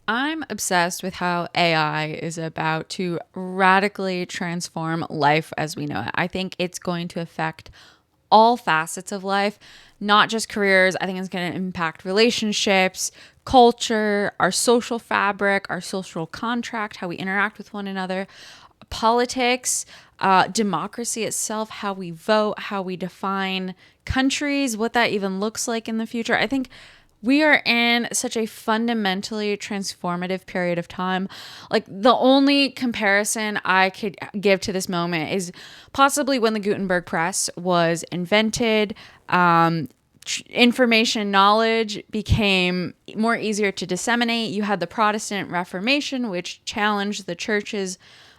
I'm obsessed with how AI is about to radically transform life as we know it. I think it's going to affect all facets of life, not just careers. I think it's going to impact relationships, culture, our social fabric, our social contract, how we interact with one another, politics, democracy itself, how we vote, how we define countries, what that even looks like in the future. I think we are in such a fundamentally transformative period of time. Like, the only comparison I could give to this moment is possibly when the Gutenberg press was invented. Information knowledge became more easier to disseminate. You had the Protestant Reformation, which challenged the church's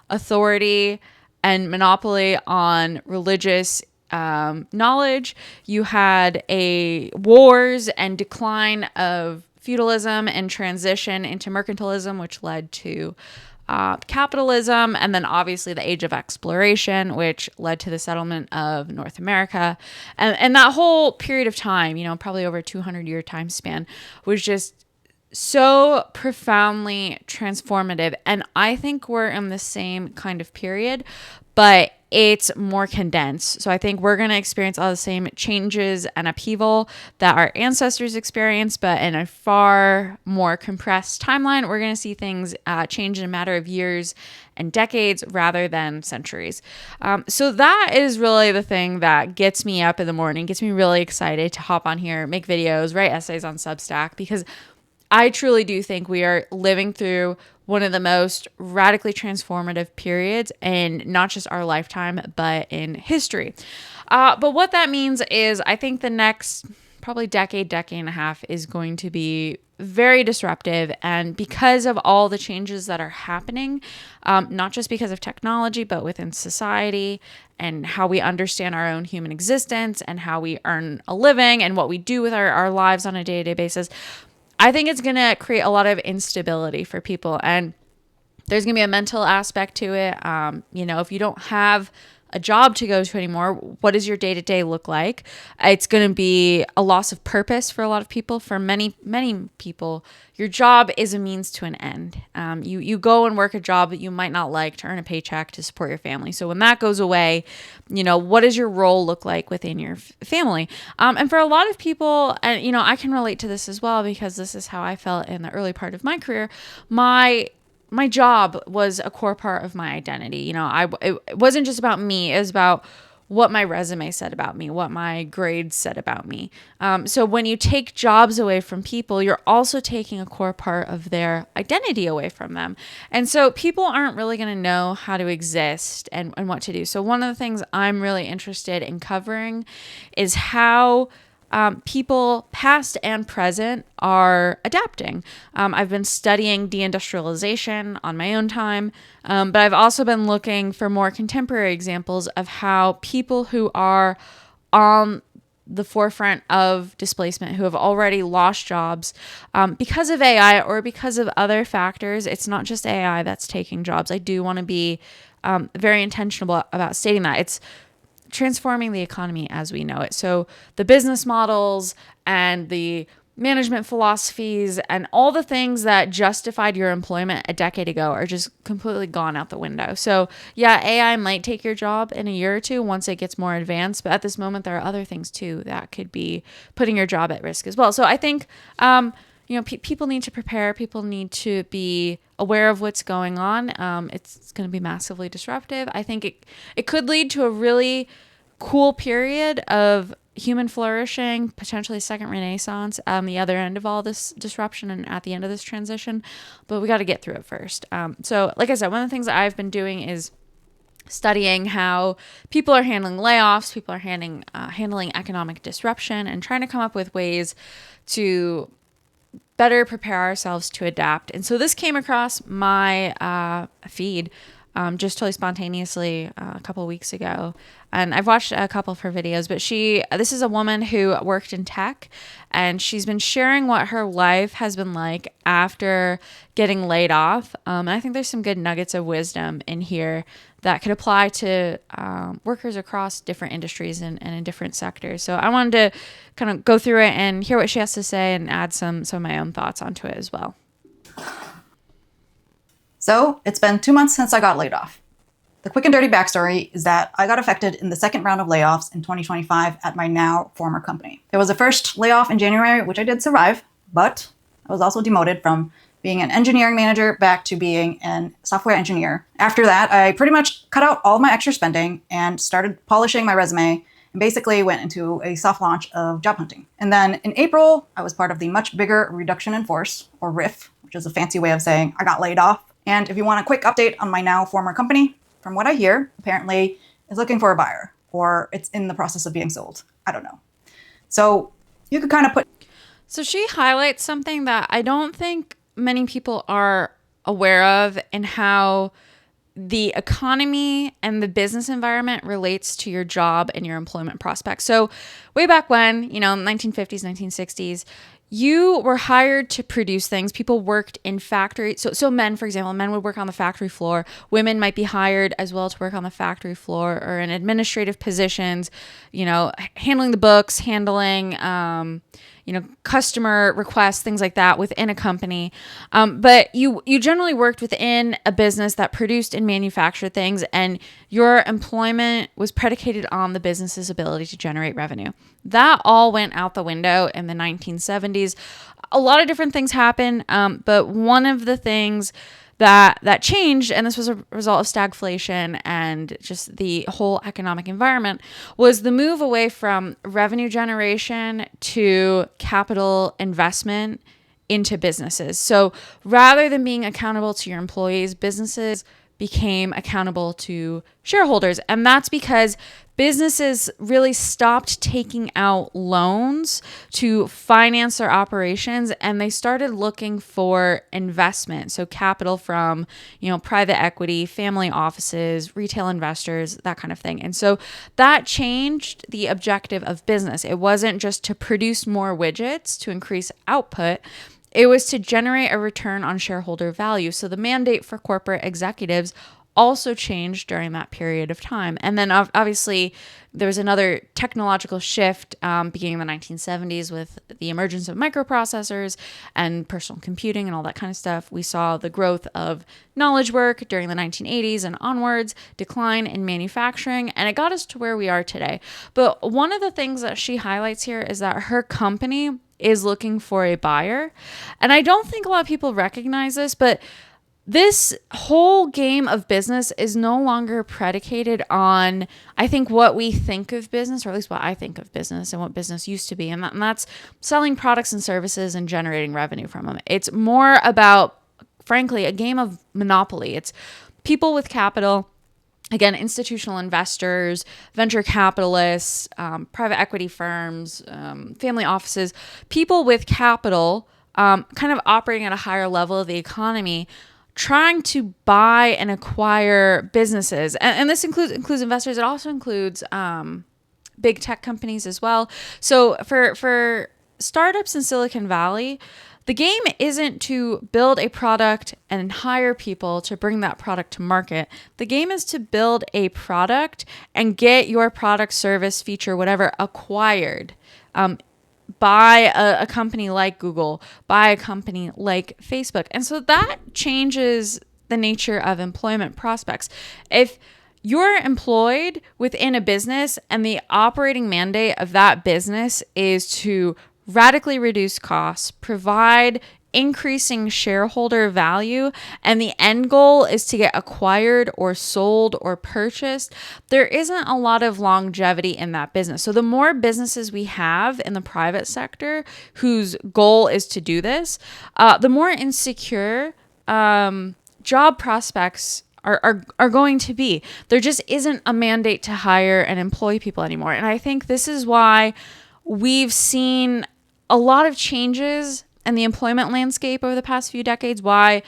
authority and monopoly on religious knowledge. You had a wars and decline of feudalism and transition into mercantilism, which led to capitalism, and then obviously the age of exploration, which led to the settlement of North America. And that whole period of time, probably over a 200-year time span, was just so profoundly transformative. And I think we're in the same kind of period, but it's more condensed. So I think we're going to experience all the same changes and upheaval that our ancestors experienced, but in a far more compressed timeline. We're going to see things change in a matter of years and decades rather than centuries. So that is really the thing that gets me up in the morning, gets me really excited to hop on here, make videos, write essays on Substack, because I truly do think we are living through one of the most radically transformative periods in not just our lifetime, but in history. But what that means is I think the next probably decade and a half is going to be very disruptive. And because of all the changes that are happening, not just because of technology, but within society and how we understand our own human existence and how we earn a living and what we do with our lives on a day-to-day basis, I think it's going to create a lot of instability for people. And there's going to be a mental aspect to it. If you don't have a job to go to anymore, what does your day-to-day look like? It's going to be a loss of purpose for a lot of people. For many, many people, your job is a means to an end. You go and work a job that you might not like to earn a paycheck to support your family. So when that goes away, what does your role look like within your family? And for a lot of people, and I can relate to this as well, because this is how I felt in the early part of my career. My job was a core part of my identity. It wasn't just about me. It was about what my resume said about me, what my grades said about me. So when you take jobs away from people, you're also taking a core part of their identity away from them. And so people aren't really going to know how to exist and what to do. So one of the things I'm really interested in covering is how people past and present are adapting. I've been studying deindustrialization on my own time, but I've also been looking for more contemporary examples of how people who are on the forefront of displacement, who have already lost jobs because of AI or because of other factors. It's not just AI that's taking jobs. I do want to be very intentional about stating that. It's transforming the economy as we know it. So the business models and the management philosophies and all the things that justified your employment a decade ago are just completely gone out the window. So yeah, AI might take your job in a year or two once it gets more advanced, but at this moment there are other things too that could be putting your job at risk as well. So I think people need to prepare. People need to be aware of what's going on. It's going to be massively disruptive. I think it could lead to a really cool period of human flourishing, potentially a second renaissance on the other end of all this disruption and at the end of this transition. But we got to get through it first. So like I said, one of the things that I've been doing is studying how people are handling layoffs, people are handling economic disruption, and trying to come up with ways to better prepare ourselves to adapt. And so this came across my feed just totally spontaneously a couple of weeks ago. And I've watched a couple of her videos, but this is a woman who worked in tech, and she's been sharing what her life has been like after getting laid off. And I think there's some good nuggets of wisdom in here that could apply to workers across different industries and in different sectors. So I wanted to kind of go through it and hear what she has to say and add some of my own thoughts onto it as well. So it's been 2 months since I got laid off. The quick and dirty backstory is that I got affected in the second round of layoffs in 2025 at my now former company. There was a first layoff in January, which I did survive, but I was also demoted from being an engineering manager back to being a software engineer. After that, I pretty much cut out all my extra spending and started polishing my resume and basically went into a soft launch of job hunting. And then in April, I was part of the much bigger reduction in force, or RIF, which is a fancy way of saying I got laid off. And if you want a quick update on my now former company, from what I hear, apparently is looking for a buyer, or it's in the process of being sold. I don't know. So you could kind of put... So she highlights something that I don't think many people are aware of, and how the economy and the business environment relates to your job and your employment prospects. So way back when, 1950s, 1960s, you were hired to produce things. People worked in factories. So men, for example, men would work on the factory floor. Women might be hired as well to work on the factory floor or in administrative positions, handling the books, handling, customer requests, things like that within a company. But you generally worked within a business that produced and manufactured things, and your employment was predicated on the business's ability to generate revenue. That all went out the window in the 1970s. A lot of different things happened, but one of the things that changed, and this was a result of stagflation and just the whole economic environment, was the move away from revenue generation to capital investment into businesses. So rather than being accountable to your employees, businesses became accountable to shareholders. And that's because businesses really stopped taking out loans to finance their operations, and they started looking for investment. So capital from, private equity, family offices, retail investors, that kind of thing. And so that changed the objective of business. It wasn't just to produce more widgets to increase output. It was to generate a return on shareholder value. So the mandate for corporate executives also changed during that period of time. And then obviously there was another technological shift beginning in the 1970s with the emergence of microprocessors and personal computing and all that kind of stuff. We saw the growth of knowledge work during the 1980s and onwards, decline in manufacturing, and it got us to where we are today. But one of the things that she highlights here is that her company is looking for a buyer. And I don't think a lot of people recognize this, but this whole game of business is no longer predicated on, I think, what we think of business, or at least what I think of business and what business used to be. And that's selling products and services and generating revenue from them. It's more about, frankly, a game of monopoly. It's people with capital. Again, institutional investors, venture capitalists, private equity firms, family offices, people with capital kind of operating at a higher level of the economy, trying to buy and acquire businesses. And this includes investors. It also includes big tech companies as well. So for startups in Silicon Valley, the game isn't to build a product and hire people to bring that product to market. The game is to build a product and get your product, service, feature, whatever, acquired by a company like Google, by a company like Facebook. And so that changes the nature of employment prospects. If you're employed within a business and the operating mandate of that business is to radically reduce costs, provide increasing shareholder value, and the end goal is to get acquired or sold or purchased, there isn't a lot of longevity in that business. So the more businesses we have in the private sector whose goal is to do this, the more insecure job prospects are going to be. There just isn't a mandate to hire and employ people anymore. And I think this is why we've seen a lot of changes in the employment landscape over the past few decades, why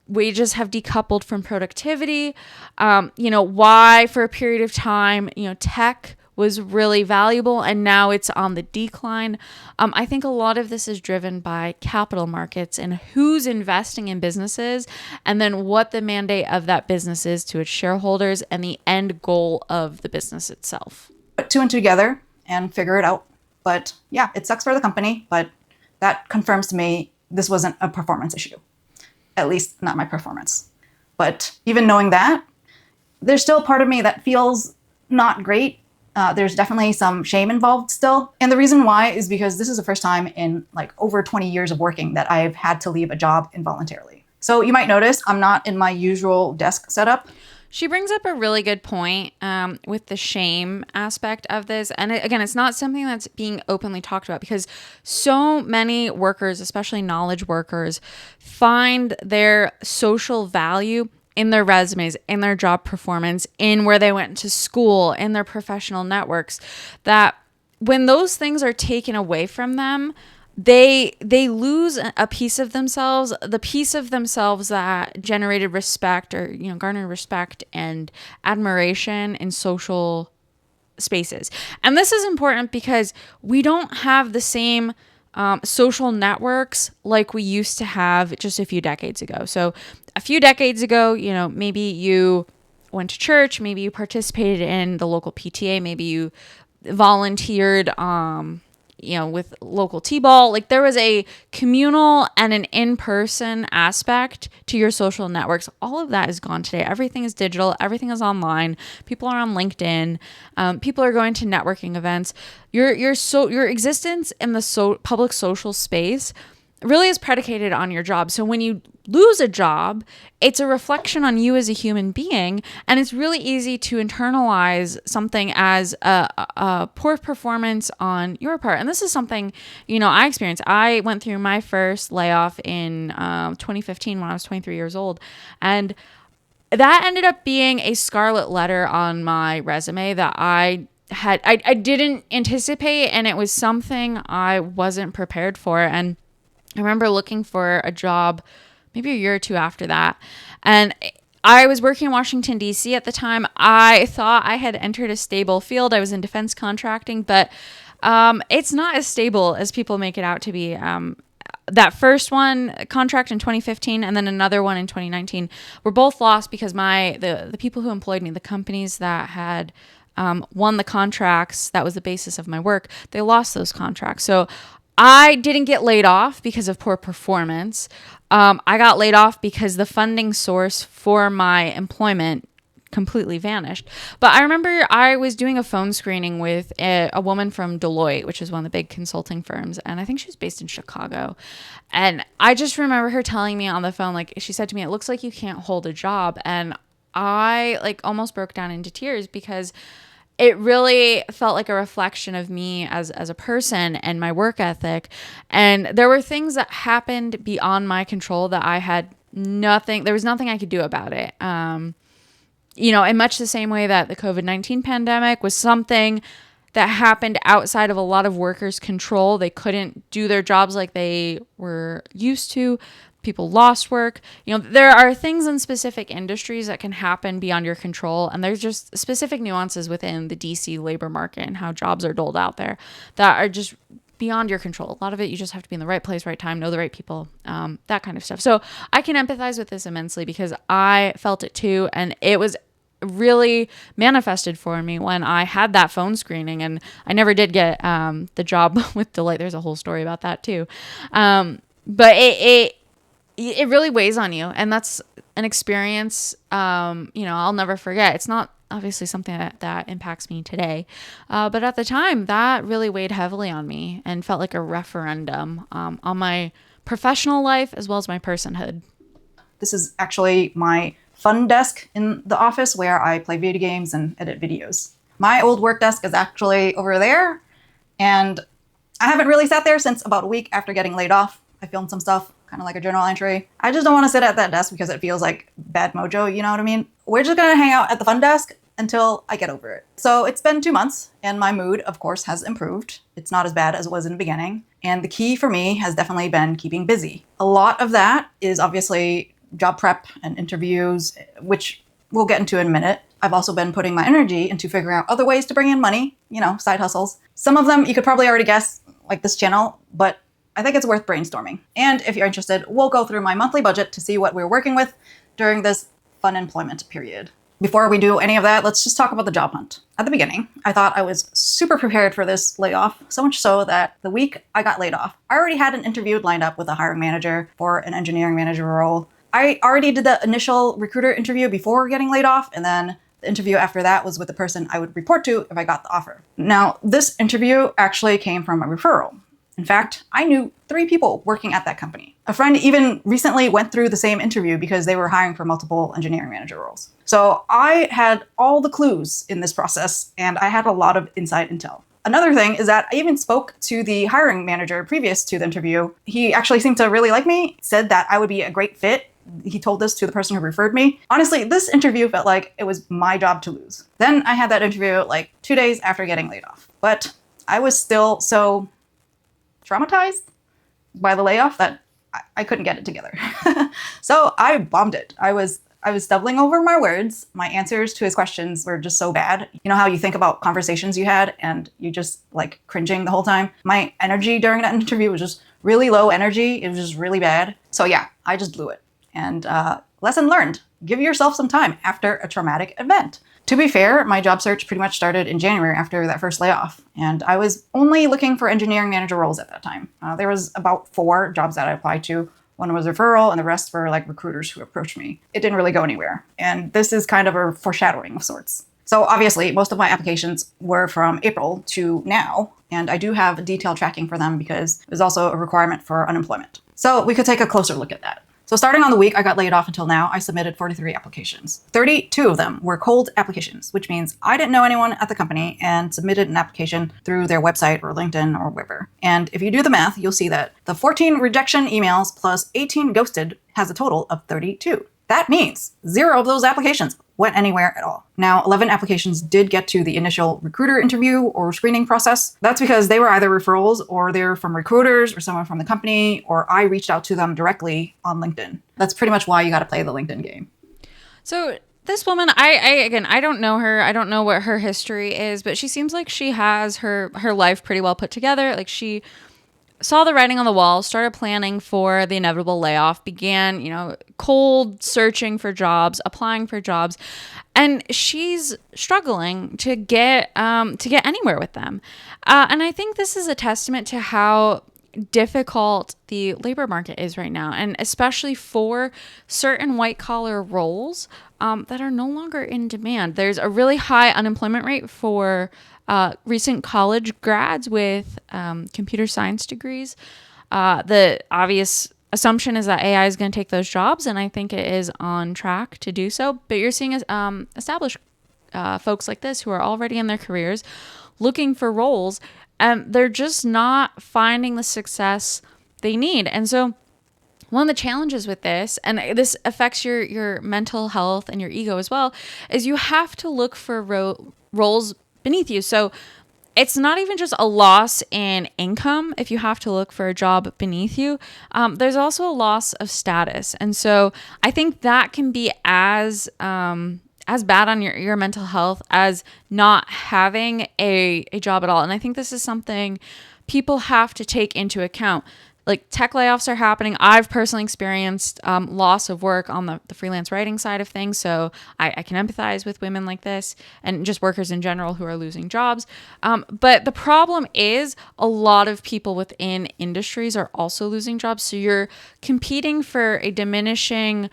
wages have decoupled from productivity, why for a period of time, tech was really valuable and now it's on the decline. I think a lot of this is driven by capital markets and who's investing in businesses, and then what the mandate of that business is to its shareholders and the end goal of the business itself. Put two and two together and figure it out. But yeah, it sucks for the company, but that confirms to me this wasn't a performance issue. At least not my performance. But even knowing that, there's still part of me that feels not great. There's definitely some shame involved still. And the reason why is because this is the first time in like over 20 years of working that I've had to leave a job involuntarily. So you might notice I'm not in my usual desk setup. She brings up a really good point with the shame aspect of this. And again, it's not something that's being openly talked about because so many workers, especially knowledge workers, find their social value in their resumes, in their job performance, in where they went to school, in their professional networks, that when those things are taken away from them, they lose a piece of themselves, the piece of themselves that generated respect or garnered respect and admiration in social spaces. And this is important because we don't have the same social networks like we used to have just a few decades ago. So a few decades ago, maybe you went to church, maybe you participated in the local PTA, maybe you volunteered with local T-ball. Like there was a communal and an in-person aspect to your social networks. All of that is gone today. Everything is digital. Everything is online. People are on LinkedIn. People are going to networking events. Your existence in the public social space really is predicated on your job. So when you lose a job, it's a reflection on you as a human being, and it's really easy to internalize something as a poor performance on your part. And this is something, I experienced. I went through my first layoff in 2015 when I was 23 years old, and that ended up being a scarlet letter on my resume that I didn't anticipate, and it was something I wasn't prepared for. And I remember looking for a job maybe a year or two after that. And I was working in Washington, D.C. at the time. I thought I had entered a stable field. I was in defense contracting, but it's not as stable as people make it out to be. That first contract in 2015 and then another one in 2019 were both lost because the people who employed me, the companies that had won the contracts, that was the basis of my work, they lost those contracts. So I didn't get laid off because of poor performance. I got laid off because the funding source for my employment completely vanished. But I remember I was doing a phone screening with a woman from Deloitte, which is one of the big consulting firms. And I think she was based in Chicago. And I just remember her telling me on the phone, like she said to me, "It looks like you can't hold a job." And I almost broke down into tears because it really felt like a reflection of me as a person and my work ethic. And there were things that happened beyond my control that there was nothing I could do about it. In much the same way that the COVID-19 pandemic was something that happened outside of a lot of workers' control. They couldn't do their jobs like they were used to. People lost work. There are things in specific industries that can happen beyond your control. And there's just specific nuances within the DC labor market and how jobs are doled out there that are just beyond your control. A lot of it, you just have to be in the right place, right time, know the right people, that kind of stuff. So I can empathize with this immensely because I felt it too. And it was really manifested for me when I had that phone screening, and I never did get the job with Deloitte. There's a whole story about that too. But it really weighs on you, and that's an experience I'll never forget. It's not obviously something that impacts me today, but at the time that really weighed heavily on me and felt like a referendum on my professional life as well as my personhood. This is actually my fun desk in the office where I play video games and edit videos. My old work desk is actually over there, and I haven't really sat there since about a week after getting laid off. I filmed some stuff, kind of like a journal entry. I just don't want to sit at that desk because it feels like bad mojo, you know what I mean? We're just gonna hang out at the fun desk until I get over it. So it's been 2 months, and my mood, of course, has improved. It's not as bad as it was in the beginning. And the key for me has definitely been keeping busy. A lot of that is obviously job prep and interviews, which we'll get into in a minute. I've also been putting my energy into figuring out other ways to bring in money, side hustles. Some of them you could probably already guess, like this channel, but I think it's worth brainstorming. And if you're interested, we'll go through my monthly budget to see what we're working with during this fun employment period. Before we do any of that, let's just talk about the job hunt. At the beginning, I thought I was super prepared for this layoff, so much so that the week I got laid off, I already had an interview lined up with a hiring manager for an engineering manager role. I already did the initial recruiter interview before getting laid off, and then the interview after that was with the person I would report to if I got the offer. Now, this interview actually came from a referral. In fact, I knew 3 people working at that company. A friend even recently went through the same interview because they were hiring for multiple engineering manager roles. So I had all the clues in this process, and I had a lot of inside intel. Another thing is that I even spoke to the hiring manager previous to the interview. He actually seemed to really like me, said that I would be a great fit. He told this to the person who referred me. Honestly, this interview felt like it was my job to lose. Then I had that interview like 2 days after getting laid off. But I was still so traumatized by the layoff that I couldn't get it together. So I bombed it. I was stumbling over my words. My answers to his questions were just so bad. You know how you think about conversations you had and you just like cringing the whole time? My energy during that interview was just really low energy. It was just really bad. So yeah, I just blew it. And lesson learned, give yourself some time after a traumatic event. To be fair, my job search pretty much started in January after that first layoff, and I was only looking for engineering manager roles at that time. There was about 4 jobs that I applied to. One was referral, and the rest were like recruiters who approached me. It didn't really go anywhere, and this is kind of a foreshadowing of sorts. So obviously, most of my applications were from April to now, and I do have detailed tracking for them because it was also a requirement for unemployment. So we could take a closer look at that. So starting on the week I got laid off until now, I submitted 43 applications. 32 of them were cold applications, which means I didn't know anyone at the company and submitted an application through their website or LinkedIn or wherever. And if you do the math, you'll see that the 14 rejection emails plus 18 ghosted has a total of 32. That means 0 of those applications went anywhere at all. Now, 11 applications did get to the initial recruiter interview or screening process. That's because they were either referrals or they're from recruiters or someone from the company, or I reached out to them directly on LinkedIn. That's pretty much why you got to play the LinkedIn game. So this woman, I don't know her. I don't know what her history is, but she seems like she has her life pretty well put together. Like she saw the writing on the wall, started planning for the inevitable layoff, began, cold searching for jobs, applying for jobs, and she's struggling to get anywhere with them. And I think this is a testament to how difficult the labor market is right now, and especially for certain white collar roles that are no longer in demand. There's a really high unemployment rate for recent college grads with computer science degrees. The obvious assumption is that AI is going to take those jobs, and I think it is on track to do so. But you're seeing established folks like this who are already in their careers looking for roles, and they're just not finding the success they need. And so one of the challenges with this, and this affects your mental health and your ego as well, is you have to look for roles beneath you. So it's not even just a loss in income if you have to look for a job beneath you. There's also a loss of status. And so I think that can be as bad on your mental health as not having a job at all. And I think this is something people have to take into account. Like tech layoffs are happening. I've personally experienced loss of work on the freelance writing side of things. So I can empathize with women like this and just workers in general who are losing jobs. But the problem is a lot of people within industries are also losing jobs. So you're competing for a diminishing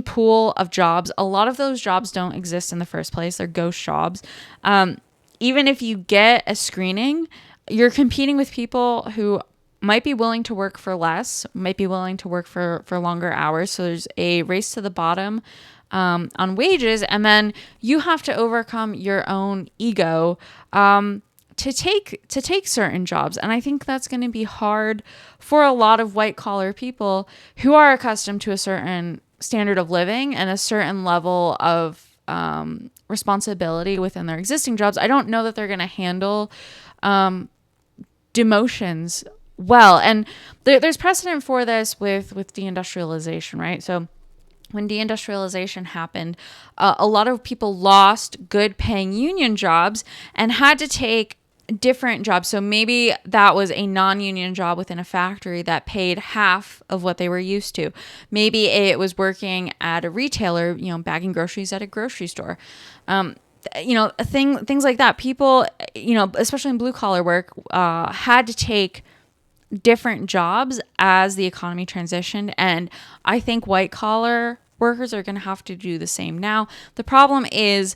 pool of jobs. A lot of those jobs don't exist in the first place. They're ghost jobs. Even if you get a screening, you're competing with people who might be willing to work for less, might be willing to work for longer hours. So there's a race to the bottom on wages. And then you have to overcome your own ego to take certain jobs. And I think that's going to be hard for a lot of white collar people who are accustomed to a certain standard of living and a certain level of responsibility within their existing jobs. I don't know that they're going to handle demotions well. And there's precedent for this with deindustrialization, right? So when deindustrialization happened, a lot of people lost good paying union jobs and had to take different jobs. So maybe that was a non-union job within a factory that paid half of what they were used to. Maybe it was working at a retailer, bagging groceries at a grocery store. Things like that. People, especially in blue collar work, had to take different jobs as the economy transitioned. And I think white collar workers are going to have to do the same now. The problem is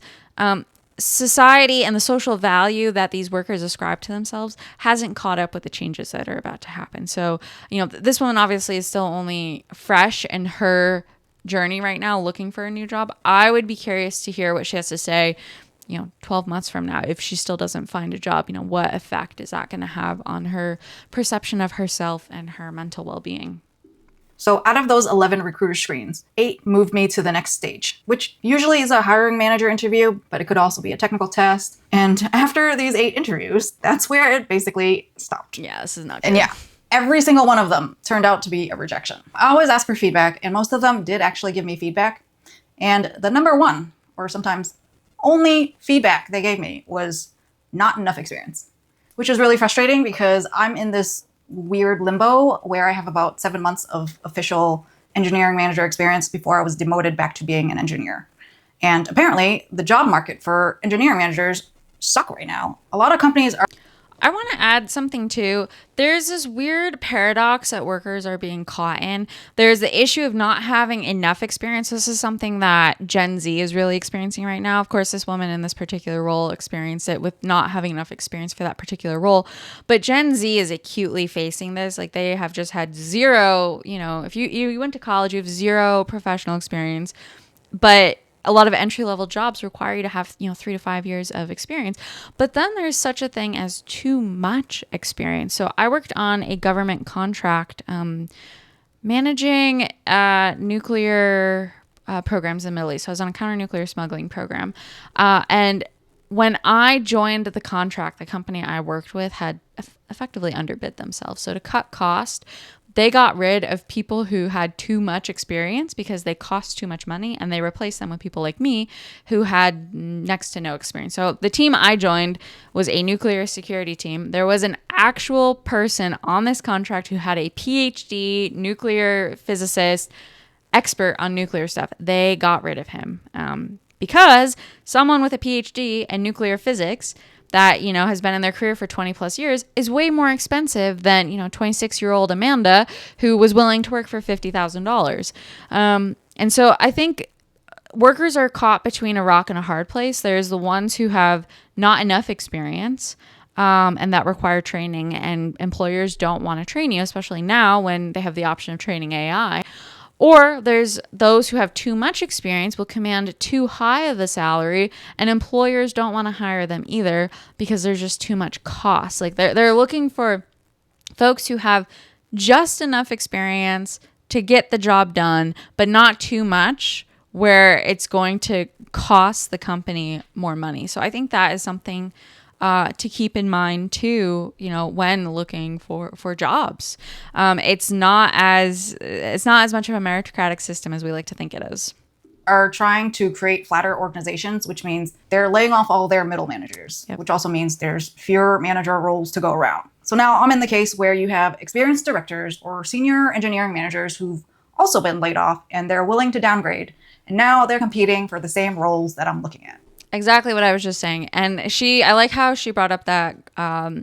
society and the social value that these workers ascribe to themselves hasn't caught up with the changes that are about to happen. So, this woman obviously is still only fresh in her journey right now looking for a new job. I would be curious to hear what she has to say 12 months from now, if she still doesn't find a job. What effect is that going to have on her perception of herself and her mental well-being? So out of those 11 recruiter screens, 8 moved me to the next stage, which usually is a hiring manager interview, but it could also be a technical test. And after these 8 interviews, that's where it basically stopped. Yeah, this is not good. And yeah, every single one of them turned out to be a rejection. I always ask for feedback, and most of them did actually give me feedback. And the number one, or sometimes only feedback they gave me, was not enough experience, which is really frustrating because I'm in this weird limbo where I have about 7 months of official engineering manager experience before I was demoted back to being an engineer. And apparently the job market for engineering managers suck right now. A lot of companies are... I want to add something too. There's this weird paradox that workers are being caught in. There's the issue of not having enough experience. This is something that Gen Z is really experiencing right now. Of course, this woman in this particular role experienced it with not having enough experience for that particular role. But Gen Z is acutely facing this. Like, they have just had zero, if you went to college, you have zero professional experience. But a lot of entry-level jobs require you to have 3 to 5 years of experience. But then there's such a thing as too much experience. So I worked on a government contract managing nuclear programs in the Middle East. So I was on a counter-nuclear smuggling program. And when I joined the contract, the company I worked with had effectively underbid themselves. So to cut cost, they got rid of people who had too much experience because they cost too much money, and they replaced them with people like me who had next to no experience. So the team I joined was a nuclear security team. There was an actual person on this contract who had a PhD, nuclear physicist, expert on nuclear stuff. They got rid of him because someone with a PhD in nuclear physics that, has been in their career for 20 plus years is way more expensive than, 26-year-old Amanda, who was willing to work for $50,000. And so I think workers are caught between a rock and a hard place. There's the ones who have not enough experience, and that require training, and employers don't want to train you, especially now when they have the option of training AI. Or there's those who have too much experience, will command too high of a salary, and employers don't want to hire them either because there's just too much cost. Like, they're looking for folks who have just enough experience to get the job done, but not too much where it's going to cost the company more money. So I think that is something to keep in mind too, when looking for jobs. It's not as much of a meritocratic system as we like to think it is. Are trying to create flatter organizations, which means they're laying off all their middle managers, Yep. which also means there's fewer manager roles to go around. So now I'm in the case where you have experienced directors or senior engineering managers who've also been laid off, and they're willing to downgrade. And now they're competing for the same roles that I'm looking at. Exactly what I was just saying. And I like how she brought up that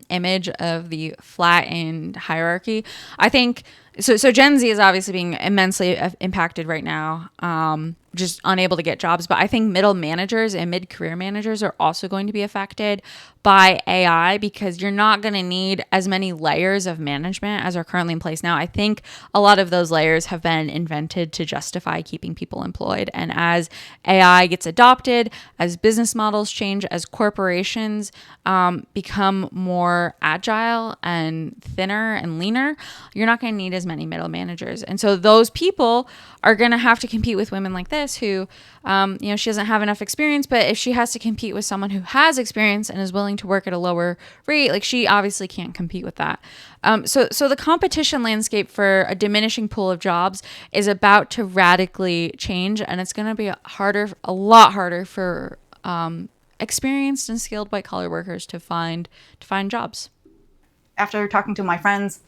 image of the flattened hierarchy. I think, so Gen Z is obviously being immensely impacted right now, just unable to get jobs. But I think middle managers and mid-career managers are also going to be affected by AI because you're not going to need as many layers of management as are currently in place now. I think a lot of those layers have been invented to justify keeping people employed. And as AI gets adopted, as business models change, as corporations become more agile and thinner and leaner, you're not going to need as many middle managers. And so those people are going to have to compete with women like this who, she doesn't have enough experience, but if she has to compete with someone who has experience and is willing to work at a lower rate, like, she obviously can't compete with that. So the competition landscape for a diminishing pool of jobs is about to radically change, and it's going to be a lot harder for experienced and skilled white collar workers to find jobs. After talking to my friends,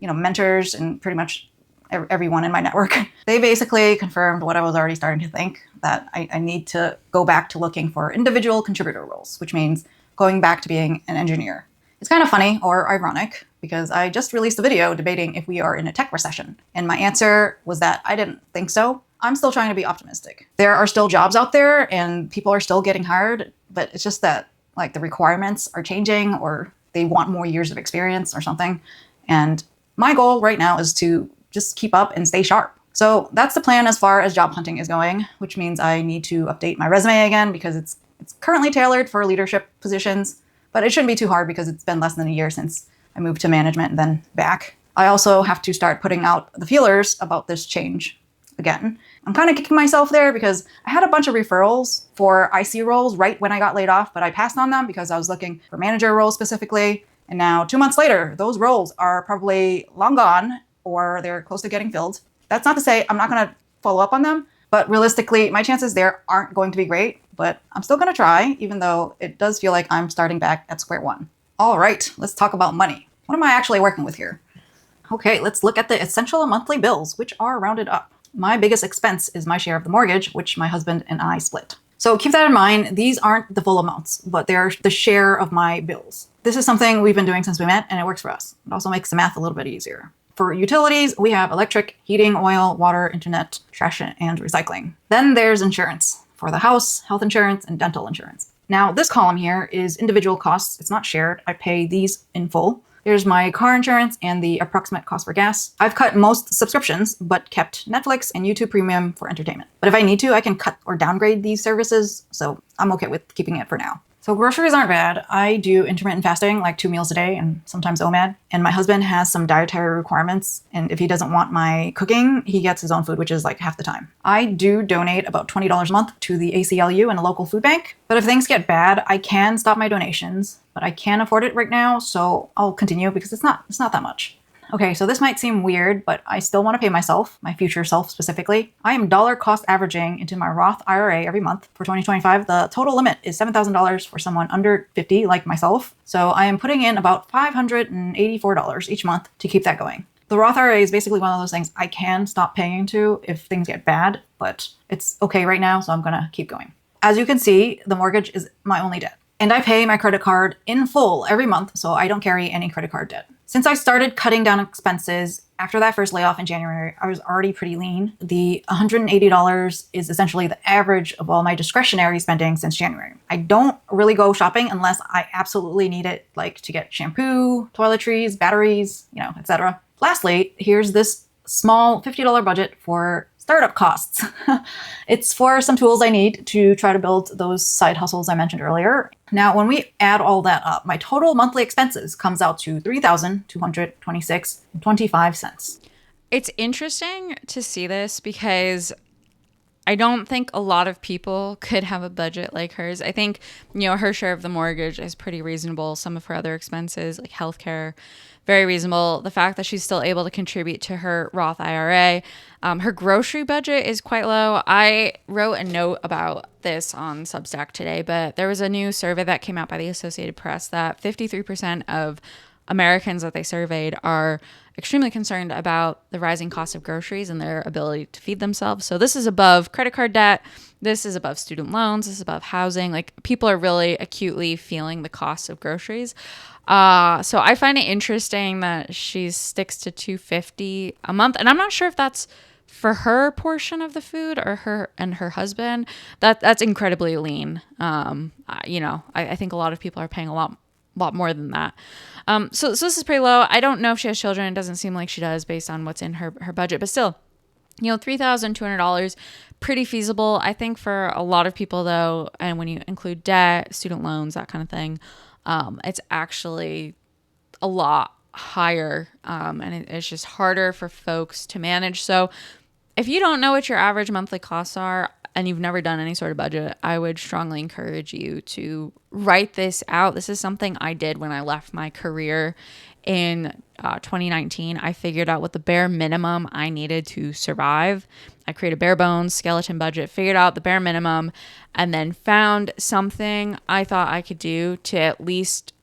mentors, and pretty much everyone in my network, they basically confirmed what I was already starting to think, that I need to go back to looking for individual contributor roles, which means going back to being an engineer. It's kind of funny or ironic because I just released a video debating if we are in a tech recession, and my answer was that I didn't think so. I'm still trying to be optimistic. There are still jobs out there and people are still getting hired, but it's just that like the requirements are changing or they want more years of experience or something. And my goal right now is to just keep up and stay sharp. So that's the plan as far as job hunting is going, which means I need to update my resume again because it's currently tailored for leadership positions, but it shouldn't be too hard because it's been less than a year since I moved to management and then back. I also have to start putting out the feelers about this change again. I'm kind of kicking myself there because I had a bunch of referrals for IC roles right when I got laid off, but I passed on them because I was looking for manager roles specifically. And now 2 months later, those roles are probably long gone or they're close to getting filled. That's not to say I'm not going to follow up on them, but realistically, my chances there aren't going to be great, but I'm still going to try, even though it does feel like I'm starting back at square one. All right, let's talk about money. What am I actually working with here? Okay, let's look at the essential monthly bills, which are rounded up. My biggest expense is my share of the mortgage, which my husband and I split. So keep that in mind. These aren't the full amounts, but they're the share of my bills. This is something we've been doing since we met, and it works for us. It also makes the math a little bit easier. For utilities, we have electric, heating, oil, water, internet, trash, and recycling. Then there's insurance for the house, health insurance, and dental insurance. Now, this column here is individual costs. It's not shared. I pay these in full. There's my car insurance and the approximate cost for gas. I've cut most subscriptions, but kept Netflix and YouTube Premium for entertainment. But if I need to, I can cut or downgrade these services, so I'm okay with keeping it for now. So groceries aren't bad. I do intermittent fasting, like 2 meals a day and sometimes OMAD. And my husband has some dietary requirements. And if he doesn't want my cooking, he gets his own food, which is like half the time. I do donate about $20 a month to the ACLU and a local food bank. But if things get bad, I can stop my donations. But I can't afford it right now, so I'll continue because it's not that much. Okay, so this might seem weird, but I still want to pay myself, my future self specifically. I am dollar cost averaging into my Roth IRA every month. For 2025, the total limit is $7,000 for someone under 50 like myself. So I am putting in about $584 each month to keep that going. The Roth IRA is basically one of those things I can stop paying into if things get bad, but it's okay right now, so I'm gonna keep going. As you can see, the mortgage is my only debt. And I pay my credit card in full every month, so I don't carry any credit card debt. Since I started cutting down expenses after that first layoff in January, I was already pretty lean. The $180 is essentially the average of all my discretionary spending since January. I don't really go shopping unless I absolutely need it, like to get shampoo, toiletries, batteries, etc. Lastly, here's this small $50 budget for startup costs. It's for some tools I need to try to build those side hustles I mentioned earlier. Now, when we add all that up, my total monthly expenses comes out to $3,226.25. It's interesting to see this because I don't think a lot of people could have a budget like hers. I think, her share of the mortgage is pretty reasonable. Some of her other expenses, like healthcare, very reasonable. The fact that she's still able to contribute to her Roth IRA. Her grocery budget is quite low. I wrote a note about this on Substack today, but there was a new survey that came out by the Associated Press that 53% of Americans that they surveyed are extremely concerned about the rising cost of groceries and their ability to feed themselves. So this is above credit card debt. This is above student loans. This is above housing. Like, people are really acutely feeling the cost of groceries. So I find it interesting that she sticks to $250 a month. And I'm not sure if that's for her portion of the food or her and her husband. That's incredibly lean. I think a lot of people are paying a lot more than that. So this is pretty low. I don't know if she has children. It doesn't seem like she does based on what's in her budget, but still, $3,200, pretty feasible. I think for a lot of people though, and when you include debt, student loans, that kind of thing, it's actually a lot higher, and it's just harder for folks to manage. So if you don't know what your average monthly costs are and you've never done any sort of budget, I would strongly encourage you to write this out. This is something I did when I left my career in 2019. I figured out what the bare minimum I needed to survive. I created a bare bones skeleton budget, figured out the bare minimum, and then found something I thought I could do to at least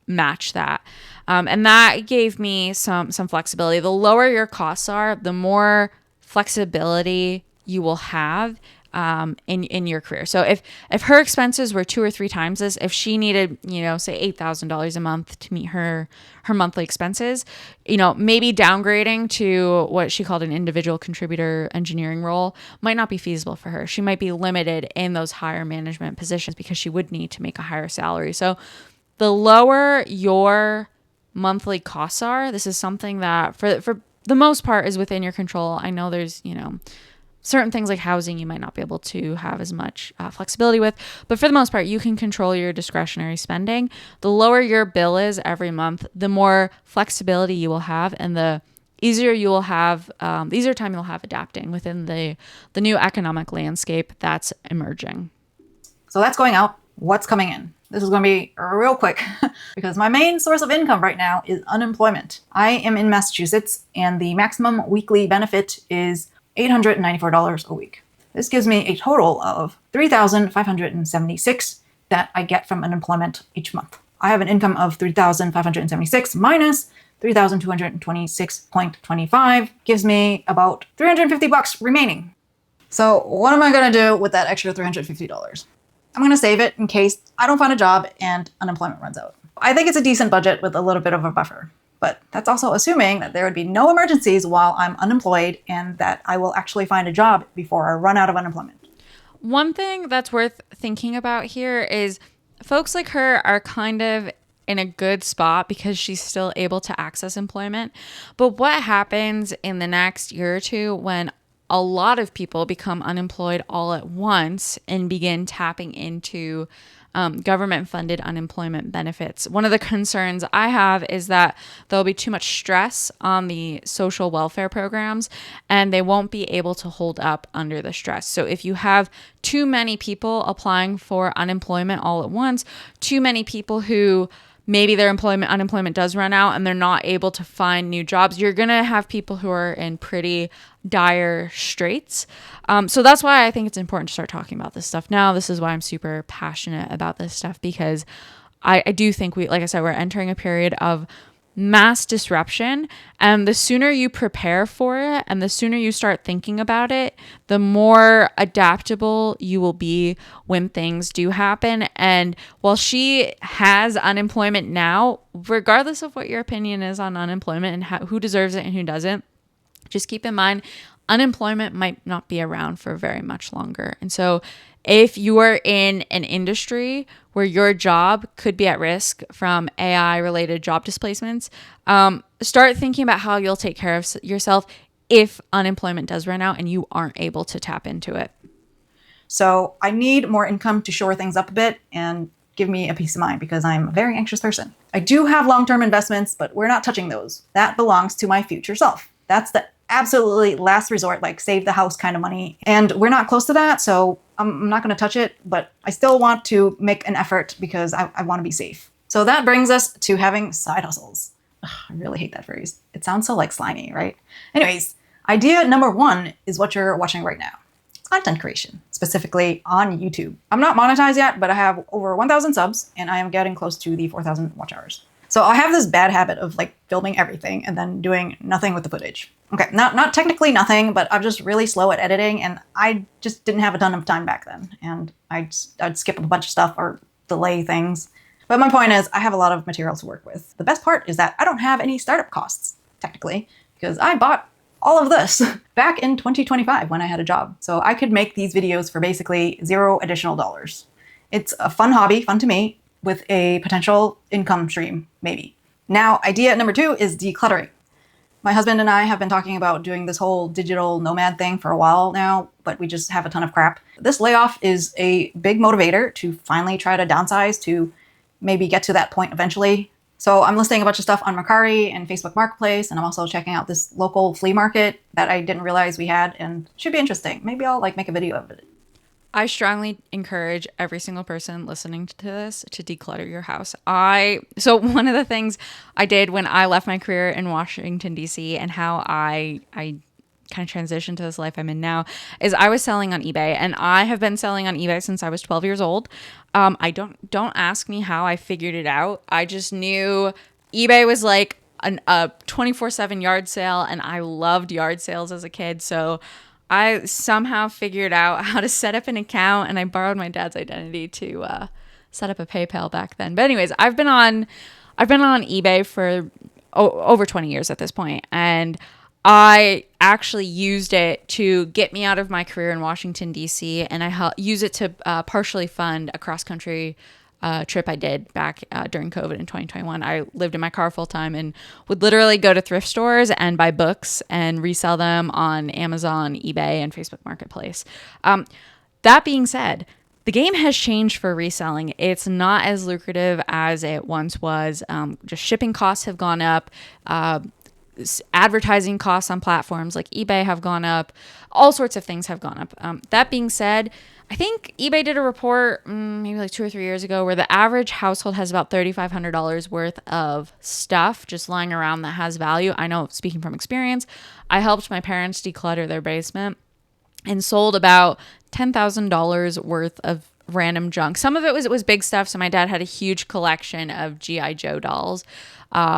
match that. And that gave me some flexibility. The lower your costs are, the more flexibility you will have in your career. So if her expenses were 2 or 3 times this, if she needed, say $8,000 a month to meet her monthly expenses, maybe downgrading to what she called an individual contributor engineering role might not be feasible for her. She might be limited in those higher management positions because she would need to make a higher salary. So the lower your monthly costs are, this is something that for the most part is within your control. I know there's, certain things like housing you might not be able to have as much flexibility with, but for the most part, you can control your discretionary spending. The lower your bill is every month, the more flexibility you will have, and the easier you will have, the easier time you'll have adapting within the new economic landscape that's emerging. So that's going out. What's coming in? This is going to be real quick because my main source of income right now is unemployment. I am in Massachusetts, and the maximum weekly benefit is $894 a week. This gives me a total of $3,576 that I get from unemployment each month. I have an income of $3,576 minus $3,226.25 gives me about $350 remaining. So what am I going to do with that extra $350? I'm going to save it in case I don't find a job and unemployment runs out. I think it's a decent budget with a little bit of a buffer. But that's also assuming that there would be no emergencies while I'm unemployed and that I will actually find a job before I run out of unemployment. One thing that's worth thinking about here is folks like her are kind of in a good spot because she's still able to access employment. But what happens in the next year or two when a lot of people become unemployed all at once and begin tapping into government-funded unemployment benefits? One of the concerns I have is that there'll be too much stress on the social welfare programs and they won't be able to hold up under the stress. So if you have too many people applying for unemployment all at once, too many people who maybe their unemployment does run out and they're not able to find new jobs, you're going to have people who are in pretty dire straits. So that's why I think it's important to start talking about this stuff now. This is why I'm super passionate about this stuff, because I do think like I said, we're entering a period of mass disruption, and the sooner you prepare for it and the sooner you start thinking about it, the more adaptable you will be when things do happen. And while she has unemployment now, regardless of what your opinion is on unemployment and who deserves it and who doesn't, just keep in mind unemployment might not be around for very much longer. And so if you are in an industry where your job could be at risk from AI related job displacements, start thinking about how you'll take care of yourself if unemployment does run out and you aren't able to tap into it. So I need more income to shore things up a bit and give me a peace of mind because I'm a very anxious person. I do have long-term investments, but we're not touching those. That belongs to my future self. That's the absolutely last resort, like save the house kind of money. And we're not close to that, so I'm not going to touch it, but I still want to make an effort because I want to be safe. So that brings us to having side hustles. Ugh, I really hate that phrase. It sounds so like slimy, right? Anyways, idea number 1 is what you're watching right now. It's content creation, specifically on YouTube. I'm not monetized yet, but I have over 1,000 subs and I am getting close to the 4,000 watch hours. So I have this bad habit of like filming everything and then doing nothing with the footage. Okay, not technically nothing, but I'm just really slow at editing and I just didn't have a ton of time back then. And I'd skip a bunch of stuff or delay things. But my point is I have a lot of material to work with. The best part is that I don't have any startup costs, technically, because I bought all of this back in 2025 when I had a job. So I could make these videos for basically $0 additional dollars. It's a fun hobby, fun to me, with a potential income stream, maybe. Now, idea number 2 is decluttering. My husband and I have been talking about doing this whole digital nomad thing for a while now, but we just have a ton of crap. This layoff is a big motivator to finally try to downsize to maybe get to that point eventually. So I'm listing a bunch of stuff on Mercari and Facebook Marketplace, and I'm also checking out this local flea market that I didn't realize we had, and it should be interesting. Maybe I'll make a video of it. I strongly encourage every single person listening to this to declutter your house. So one of the things I did when I left my career in Washington, D.C. and how I kind of transitioned to this life I'm in now is I was selling on eBay, and I have been selling on eBay since I was 12 years old. I don't ask me how I figured it out. I just knew eBay was like a 24/7 yard sale, and I loved yard sales as a kid. So I somehow figured out how to set up an account, and I borrowed my dad's identity to set up a PayPal back then. But anyways, I've been on eBay for over 20 years at this point, and I actually used it to get me out of my career in Washington, D.C., and I use it to partially fund a cross-country trip I did back during COVID in 2021. I lived in my car full time and would literally go to thrift stores and buy books and resell them on Amazon, eBay, and Facebook Marketplace. That being said, the game has changed for reselling. It's not as lucrative as it once was. Just shipping costs have gone up. Advertising costs on platforms like eBay have gone up. All sorts of things have gone up. That being said, I think eBay did a report maybe like 2 or 3 years ago where the average household has about $3,500 worth of stuff just lying around that has value. I know, speaking from experience, I helped my parents declutter their basement and sold about $10,000 worth of random junk. Some of it was big stuff. So my dad had a huge collection of G.I. Joe dolls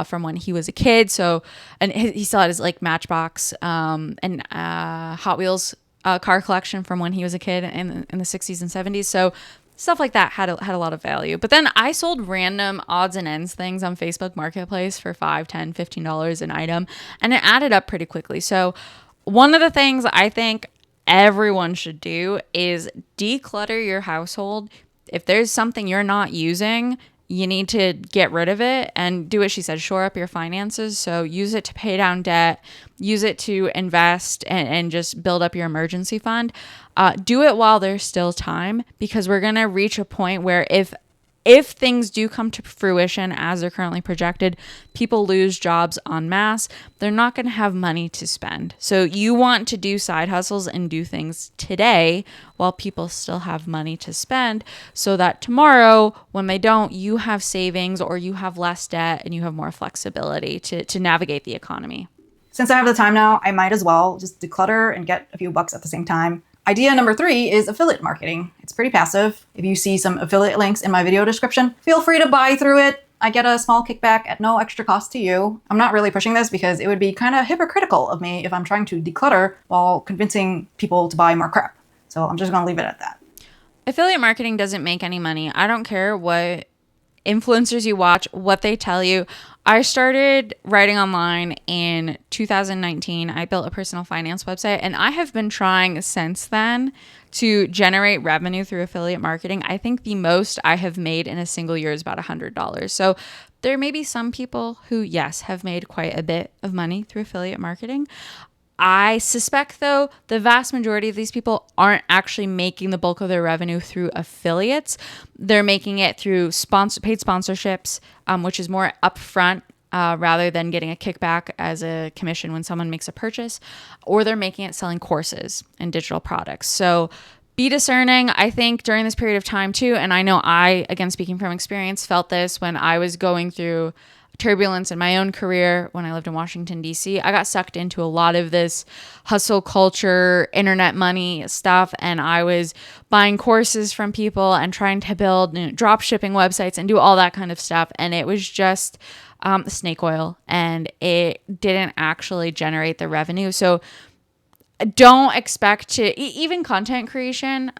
from when he was a kid. So, and he still had his like Matchbox and Hot Wheels car collection from when he was a kid in the 60s and 70s. So stuff like that had a lot of value. But then I sold random odds and ends things on Facebook Marketplace for $5, $10, $15 an item, and it added up pretty quickly. So one of the things I think everyone should do is declutter your household. If there's something you're not using, you need to get rid of it and do what she said, shore up your finances. So use it to pay down debt, use it to invest and just build up your emergency fund. Do it while there's still time, because we're going to reach a point where if things do come to fruition as they're currently projected, people lose jobs en masse. They're not going to have money to spend. So you want to do side hustles and do things today while people still have money to spend, so that tomorrow when they don't, you have savings or you have less debt and you have more flexibility to navigate the economy. Since I have the time now, I might as well just declutter and get a few bucks at the same time. Idea number 3 is affiliate marketing. It's pretty passive. If you see some affiliate links in my video description, feel free to buy through it. I get a small kickback at no extra cost to you. I'm not really pushing this because it would be kind of hypocritical of me if I'm trying to declutter while convincing people to buy more crap. So I'm just going to leave it at that. Affiliate marketing doesn't make any money. I don't care what influencers you watch, what they tell you. I started writing online in 2019. I built a personal finance website, and I have been trying since then to generate revenue through affiliate marketing. I think the most I have made in a single year is about $100. So there may be some people who, yes, have made quite a bit of money through affiliate marketing. I suspect, though, the vast majority of these people aren't actually making the bulk of their revenue through affiliates. They're making it through paid sponsorships, which is more upfront rather than getting a kickback as a commission when someone makes a purchase, or they're making it selling courses and digital products. So be discerning, I think, during this period of time, too. And I know I, again, speaking from experience, felt this when I was going through turbulence in my own career when I lived in Washington, D.C. I got sucked into a lot of this hustle culture, internet money stuff, and I was buying courses from people and trying to build drop shipping websites and do all that kind of stuff. And it was just snake oil, and it didn't actually generate the revenue. So don't expect to, even content creation,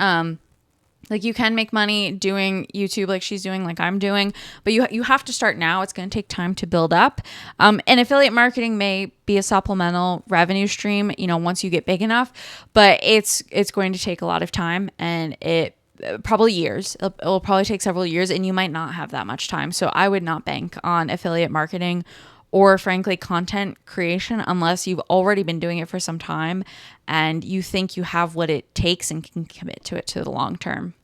like you can make money doing YouTube like she's doing, like I'm doing, but you have to start now. It's going to take time to build up. And affiliate marketing may be a supplemental revenue stream, once you get big enough, but it's going to take a lot of time, and it probably years. It will probably take several years, and you might not have that much time. So I would not bank on affiliate marketing or frankly content creation unless you've already been doing it for some time and you think you have what it takes and can commit to it to the long term.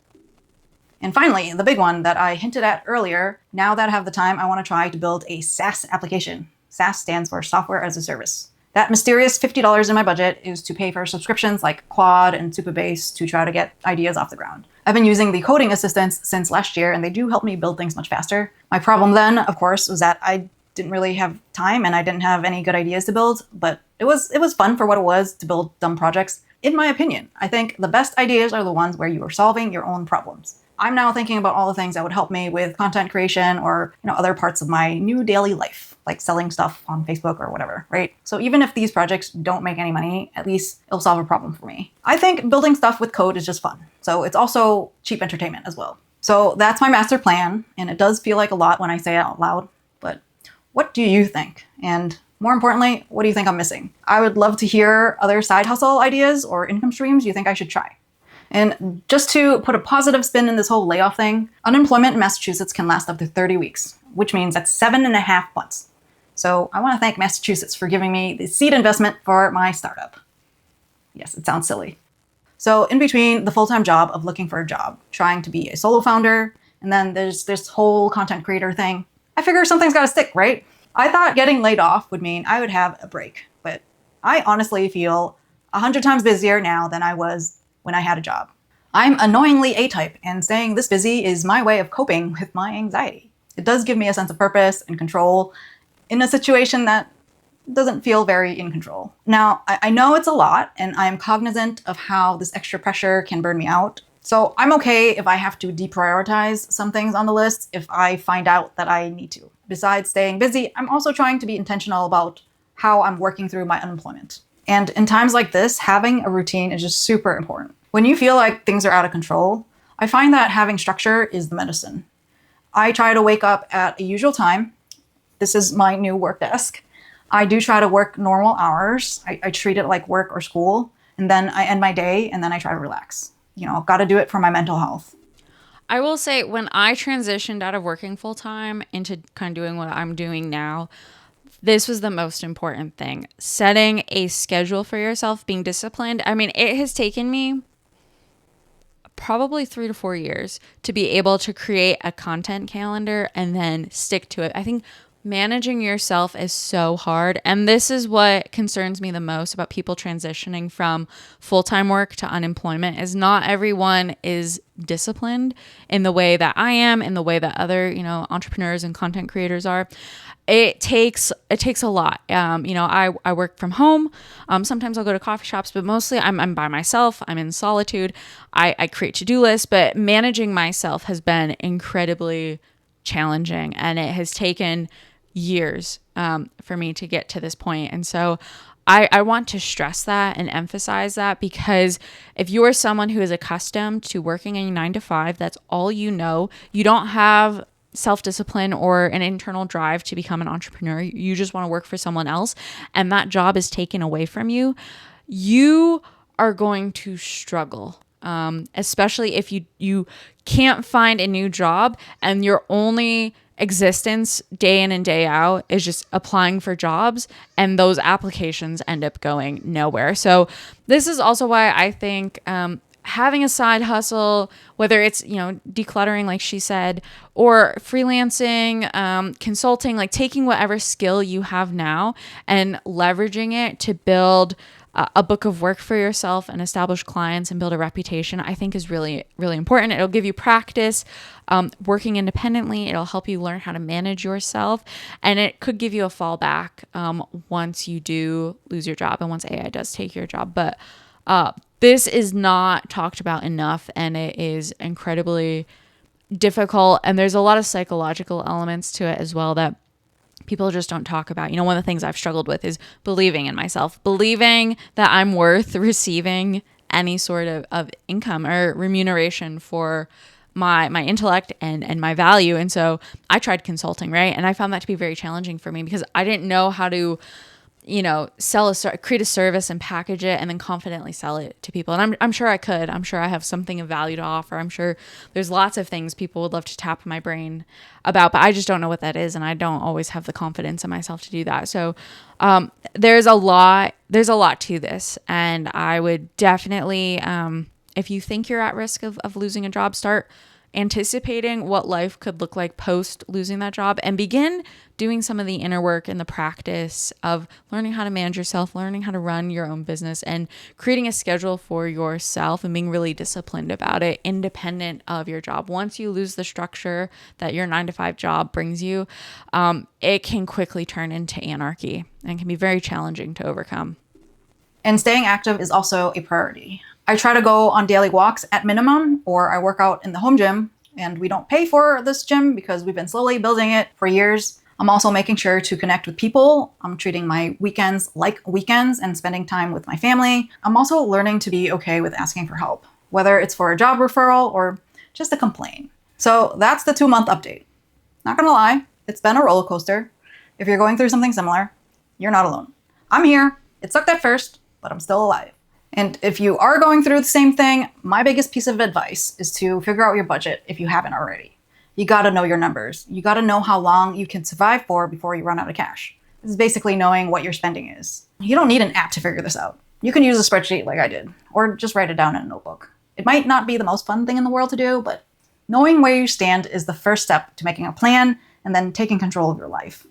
And finally, the big one that I hinted at earlier, now that I have the time, I want to try to build a SaaS application. SaaS stands for Software as a Service. That mysterious $50 in my budget is to pay for subscriptions like Quad and Supabase to try to get ideas off the ground. I've been using the coding assistants since last year, and they do help me build things much faster. My problem then, of course, was that I didn't really have time and I didn't have any good ideas to build, but it was fun for what it was to build dumb projects. In my opinion, I think the best ideas are the ones where you are solving your own problems. I'm now thinking about all the things that would help me with content creation or other parts of my new daily life, like selling stuff on Facebook or whatever, right? So even if these projects don't make any money, at least it'll solve a problem for me. I think building stuff with code is just fun. So it's also cheap entertainment as well. So that's my master plan, and it does feel like a lot when I say it out loud, but what do you think? And more importantly, what do you think I'm missing? I would love to hear other side hustle ideas or income streams you think I should try. And just to put a positive spin in this whole layoff thing, unemployment in Massachusetts can last up to 30 weeks, which means that's 7.5 months. So I want to thank Massachusetts for giving me the seed investment for my startup. Yes, it sounds silly. So in between the full-time job of looking for a job, trying to be a solo founder, and then there's this whole content creator thing, I figure something's got to stick, right? I thought getting laid off would mean I would have a break, but I honestly feel 100 times busier now than I was when I had a job. I'm annoyingly A-type, and staying this busy is my way of coping with my anxiety. It does give me a sense of purpose and control in a situation that doesn't feel very in control. Now, I know it's a lot, and I am cognizant of how this extra pressure can burn me out. So I'm okay if I have to deprioritize some things on the list if I find out that I need to. Besides staying busy, I'm also trying to be intentional about how I'm working through my unemployment. And in times like this, having a routine is just super important. When you feel like things are out of control, I find that having structure is the medicine. I try to wake up at a usual time. This is my new work desk. I do try to work normal hours. I treat it like work or school, and then I end my day, and then I try to relax. I've got to do it for my mental health. I will say when I transitioned out of working full time into kind of doing what I'm doing now, this was the most important thing. Setting a schedule for yourself, being disciplined. I mean, it has taken me probably 3 to 4 years to be able to create a content calendar and then stick to it. I think managing yourself is so hard. And this is what concerns me the most about people transitioning from full-time work to unemployment is not everyone is disciplined in the way that I am, in the way that other, entrepreneurs and content creators are. It takes a lot. I work from home. Sometimes I'll go to coffee shops, but mostly I'm by myself. I'm in solitude. I create to-do lists, but managing myself has been incredibly challenging, and it has taken years for me to get to this point. And so I want to stress that and emphasize that, because if you are someone who is accustomed to working a 9 to 5, that's all you know. You don't have self-discipline or an internal drive to become an entrepreneur. You just want to work for someone else, and that job is taken away from you. You are going to struggle. Especially if you can't find a new job and your only existence day in and day out is just applying for jobs, and those applications end up going nowhere. So this is also why I think having a side hustle, whether it's decluttering like she said, or freelancing, consulting, like taking whatever skill you have now and leveraging it to build a book of work for yourself and establish clients and build a reputation, I think is really, really important. It'll give you practice working independently. It'll help you learn how to manage yourself, and it could give you a fallback once you do lose your job and once AI does take your job. But this is not talked about enough, and it is incredibly difficult. And there's a lot of psychological elements to it as well that people just don't talk about. One of the things I've struggled with is believing in myself, believing that I'm worth receiving any sort of income or remuneration for my intellect and my value. And so I tried consulting, right? And I found that to be very challenging for me because I didn't know how to, create a service and package it and then confidently sell it to people. And I'm sure I could. I'm sure I have something of value to offer. I'm sure there's lots of things people would love to tap my brain about, but I just don't know what that is. And I don't always have the confidence in myself to do that. So there's a lot to this. And I would definitely, if you think you're at risk of losing a job, start anticipating what life could look like post losing that job and begin doing some of the inner work and the practice of learning how to manage yourself, learning how to run your own business, and creating a schedule for yourself and being really disciplined about it, independent of your job. Once you lose the structure that your 9 to 5 job brings you, it can quickly turn into anarchy and can be very challenging to overcome. And staying active is also a priority. I try to go on daily walks at minimum, or I work out in the home gym, and we don't pay for this gym because we've been slowly building it for years. I'm also making sure to connect with people. I'm treating my weekends like weekends and spending time with my family. I'm also learning to be okay with asking for help, whether it's for a job referral or just a complaint. So that's the 2-month update. Not gonna lie, it's been a roller coaster. If you're going through something similar, you're not alone. I'm here. It sucked at first, but I'm still alive. And if you are going through the same thing, my biggest piece of advice is to figure out your budget if you haven't already. You gotta know your numbers. You gotta know how long you can survive for before you run out of cash. This is basically knowing what your spending is. You don't need an app to figure this out. You can use a spreadsheet like I did, or just write it down in a notebook. It might not be the most fun thing in the world to do, but knowing where you stand is the first step to making a plan and then taking control of your life.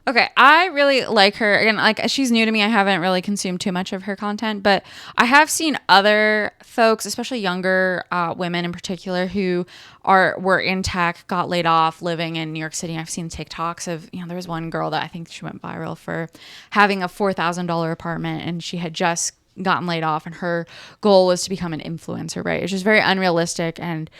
Okay, I really like her. Again, like she's new to me. I haven't really consumed too much of her content, but I have seen other folks, especially younger women in particular, who were in tech, got laid off, living in New York City. I've seen TikToks of, there was one girl that I think she went viral for having a $4,000 apartment, and she had just gotten laid off, and her goal was to become an influencer. Right? It's just very unrealistic and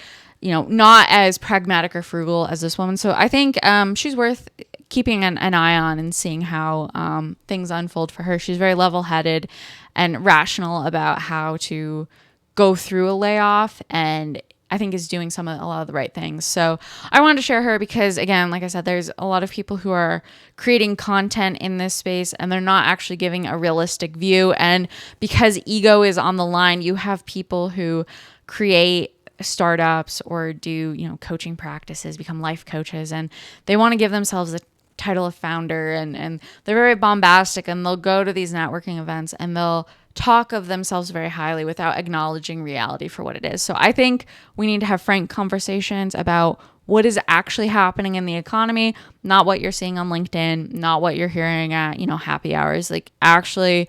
not as pragmatic or frugal as this woman. So I think she's worth keeping an eye on and seeing how things unfold for her. She's very level-headed and rational about how to go through a layoff, and I think is doing a lot of the right things. So I wanted to share her because, again, like I said, there's a lot of people who are creating content in this space and they're not actually giving a realistic view. And because ego is on the line, you have people who create startups or do coaching practices, become life coaches, and they want to give themselves the title of founder, and they're very bombastic, and they'll go to these networking events and they'll talk of themselves very highly without acknowledging reality for what it is. So I think we need to have frank conversations about what is actually happening in the economy, not what you're seeing on LinkedIn, not what you're hearing at happy hours, like actually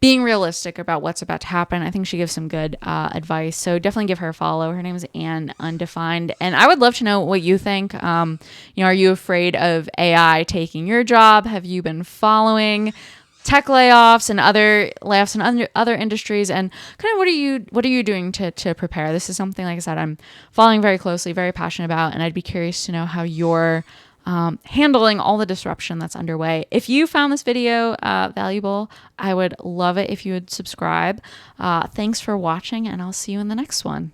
being realistic about what's about to happen. I think she gives some good advice. So definitely give her a follow. Her name is Ann Undefined. And I would love to know what you think. Are you afraid of AI taking your job? Have you been following tech layoffs and other layoffs in other industries? And kind of what are you doing to prepare? This is something, like I said, I'm following very closely, very passionate about. And I'd be curious to know how you're handling all the disruption that's underway. If you found this video valuable, I would love it if you would subscribe. Thanks for watching, and I'll see you in the next one.